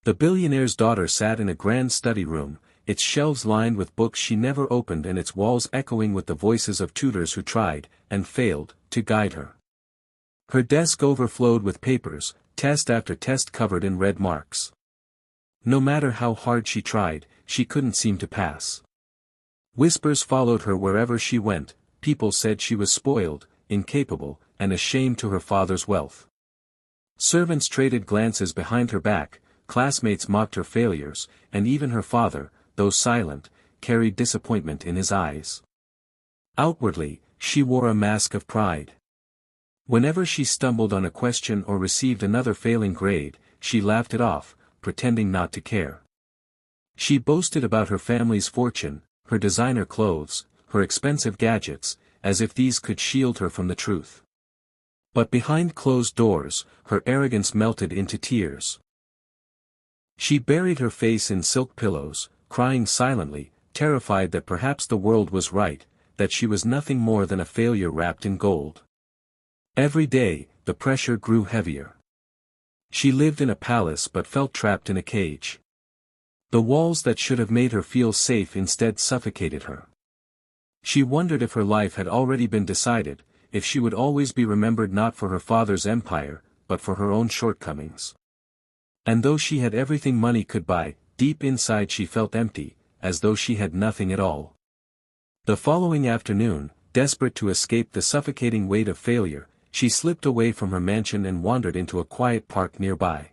The billionaire's daughter sat in a grand study room, its shelves lined with books she never opened and its walls echoing with the voices of tutors who tried, and failed, to guide her. Her desk overflowed with papers, test after test covered in red marks. No matter how hard she tried, she couldn't seem to pass. Whispers followed her wherever she went. People said she was spoiled, incapable, and ashamed to her father's wealth. Servants traded glances behind her back, classmates mocked her failures, and even her father, though silent, carried disappointment in his eyes. Outwardly, she wore a mask of pride. Whenever she stumbled on a question or received another failing grade, she laughed it off, pretending not to care. She boasted about her family's fortune, her designer clothes, her expensive gadgets, as if these could shield her from the truth. But behind closed doors, her arrogance melted into tears. She buried her face in silk pillows, crying silently, terrified that perhaps the world was right, that she was nothing more than a failure wrapped in gold. Every day, the pressure grew heavier. She lived in a palace but felt trapped in a cage. The walls that should have made her feel safe instead suffocated her. She wondered if her life had already been decided, if she would always be remembered not for her father's empire, but for her own shortcomings. And though she had everything money could buy, deep inside she felt empty, as though she had nothing at all. The following afternoon, desperate to escape the suffocating weight of failure, she slipped away from her mansion and wandered into a quiet park nearby.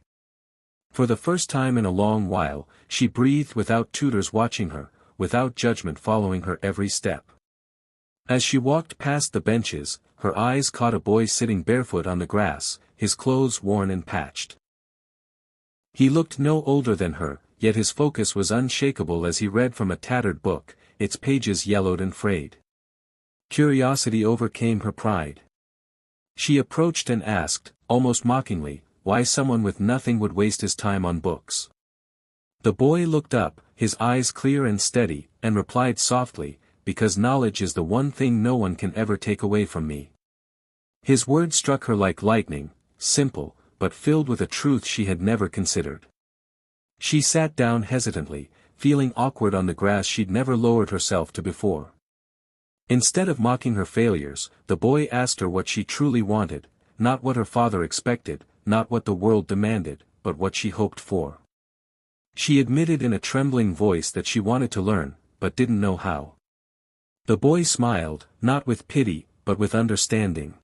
For the first time in a long while, she breathed without tutors watching her, without judgment following her every step. As she walked past the benches, her eyes caught a boy sitting barefoot on the grass, his clothes worn and patched. He looked no older than her, yet his focus was unshakable as he read from a tattered book, its pages yellowed and frayed. Curiosity overcame her pride. She approached and asked, almost mockingly, why someone with nothing would waste his time on books. The boy looked up, his eyes clear and steady, and replied softly, because knowledge is the one thing no one can ever take away from me. His words struck her like lightning, simple, but filled with a truth she had never considered. She sat down hesitantly, feeling awkward on the grass she'd never lowered herself to before. Instead of mocking her failures, the boy asked her what she truly wanted, not what her father expected, not what the world demanded, but what she hoped for. She admitted in a trembling voice that she wanted to learn, but didn't know how. The boy smiled, not with pity, but with understanding.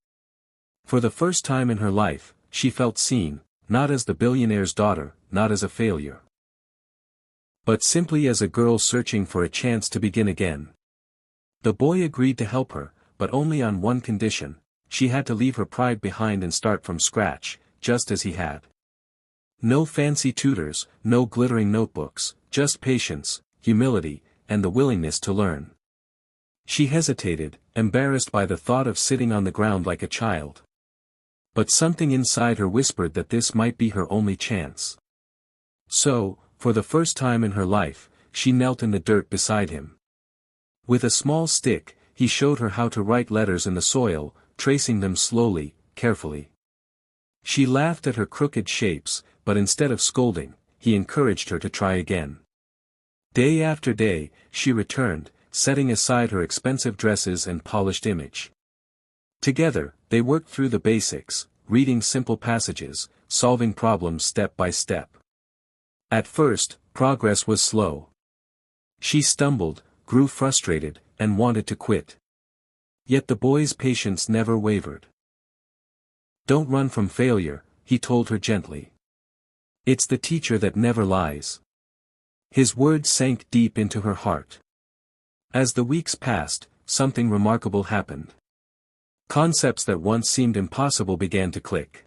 For the first time in her life, she felt seen, not as the billionaire's daughter, not as a failure, but simply as a girl searching for a chance to begin again. The boy agreed to help her, but only on one condition: she had to leave her pride behind and start from scratch, just as he had. No fancy tutors, no glittering notebooks, just patience, humility, and the willingness to learn. She hesitated, embarrassed by the thought of sitting on the ground like a child. But something inside her whispered that this might be her only chance. So, for the first time in her life, she knelt in the dirt beside him. With a small stick, he showed her how to write letters in the soil, tracing them slowly, carefully. She laughed at her crooked shapes, but instead of scolding, he encouraged her to try again. Day after day, she returned, setting aside her expensive dresses and polished image. Together, they worked through the basics, reading simple passages, solving problems step by step. At first, progress was slow. She stumbled, grew frustrated, and wanted to quit. Yet the boy's patience never wavered. "Don't run from failure," he told her gently. "It's the teacher that never lies." His words sank deep into her heart. As the weeks passed, something remarkable happened. Concepts that once seemed impossible began to click.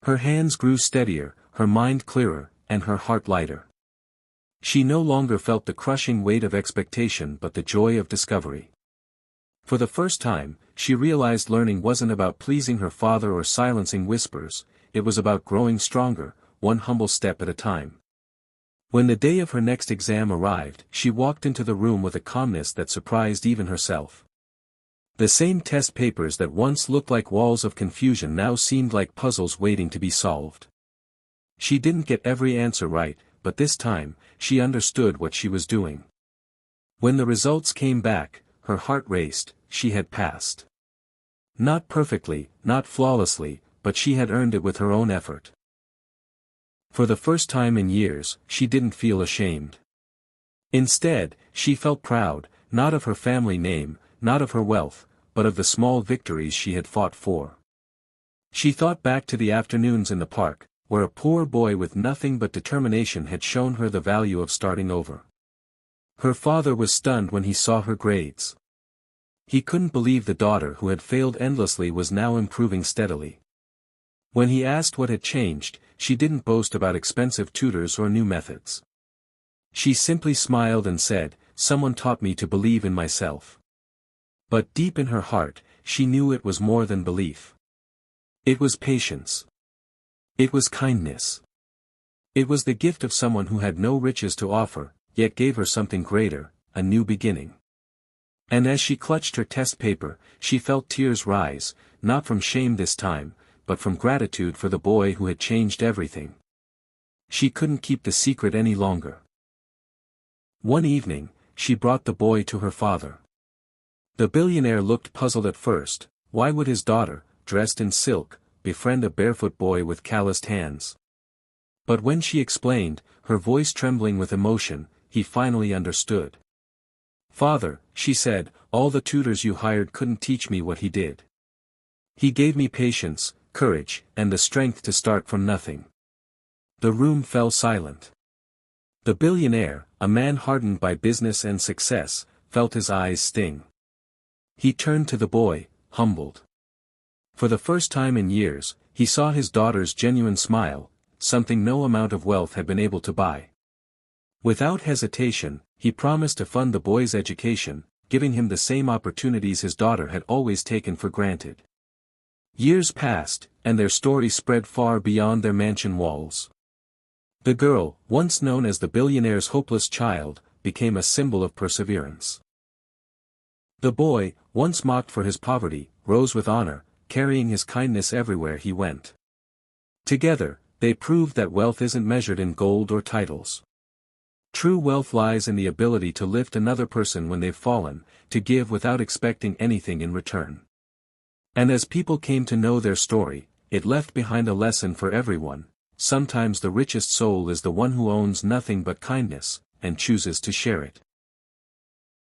Her hands grew steadier, her mind clearer, and her heart lighter. She no longer felt the crushing weight of expectation but the joy of discovery. For the first time, she realized learning wasn't about pleasing her father or silencing whispers, it was about growing stronger, one humble step at a time. When the day of her next exam arrived, she walked into the room with a calmness that surprised even herself. The same test papers that once looked like walls of confusion now seemed like puzzles waiting to be solved. She didn't get every answer right, but this time, she understood what she was doing. When the results came back, her heart raced. She had passed. Not perfectly, not flawlessly, but she had earned it with her own effort. For the first time in years, she didn't feel ashamed. Instead, she felt proud, not of her family name, not of her wealth, but of the small victories she had fought for. She thought back to the afternoons in the park, where a poor boy with nothing but determination had shown her the value of starting over. Her father was stunned when he saw her grades. He couldn't believe the daughter who had failed endlessly was now improving steadily. When he asked what had changed, she didn't boast about expensive tutors or new methods. She simply smiled and said, "Someone taught me to believe in myself." But deep in her heart, she knew it was more than belief. It was patience. It was kindness. It was the gift of someone who had no riches to offer, yet gave her something greater, a new beginning. And as she clutched her test paper, she felt tears rise, not from shame this time, but from gratitude for the boy who had changed everything. She couldn't keep the secret any longer. One evening, she brought the boy to her father. The billionaire looked puzzled at first. Why would his daughter, dressed in silk, befriend a barefoot boy with calloused hands? But when she explained, her voice trembling with emotion, he finally understood. "Father," she said, "all the tutors you hired couldn't teach me what he did. He gave me patience, courage, and the strength to start from nothing." The room fell silent. The billionaire, a man hardened by business and success, felt his eyes sting. He turned to the boy, humbled. For the first time in years, he saw his daughter's genuine smile, something no amount of wealth had been able to buy. Without hesitation, he promised to fund the boy's education, giving him the same opportunities his daughter had always taken for granted. Years passed, and their story spread far beyond their mansion walls. The girl, once known as the billionaire's hopeless child, became a symbol of perseverance. The boy, once mocked for his poverty, rose with honor, carrying his kindness everywhere he went. Together, they proved that wealth isn't measured in gold or titles. True wealth lies in the ability to lift another person when they've fallen, to give without expecting anything in return. And as people came to know their story, it left behind a lesson for everyone. Sometimes the richest soul is the one who owns nothing but kindness, and chooses to share it.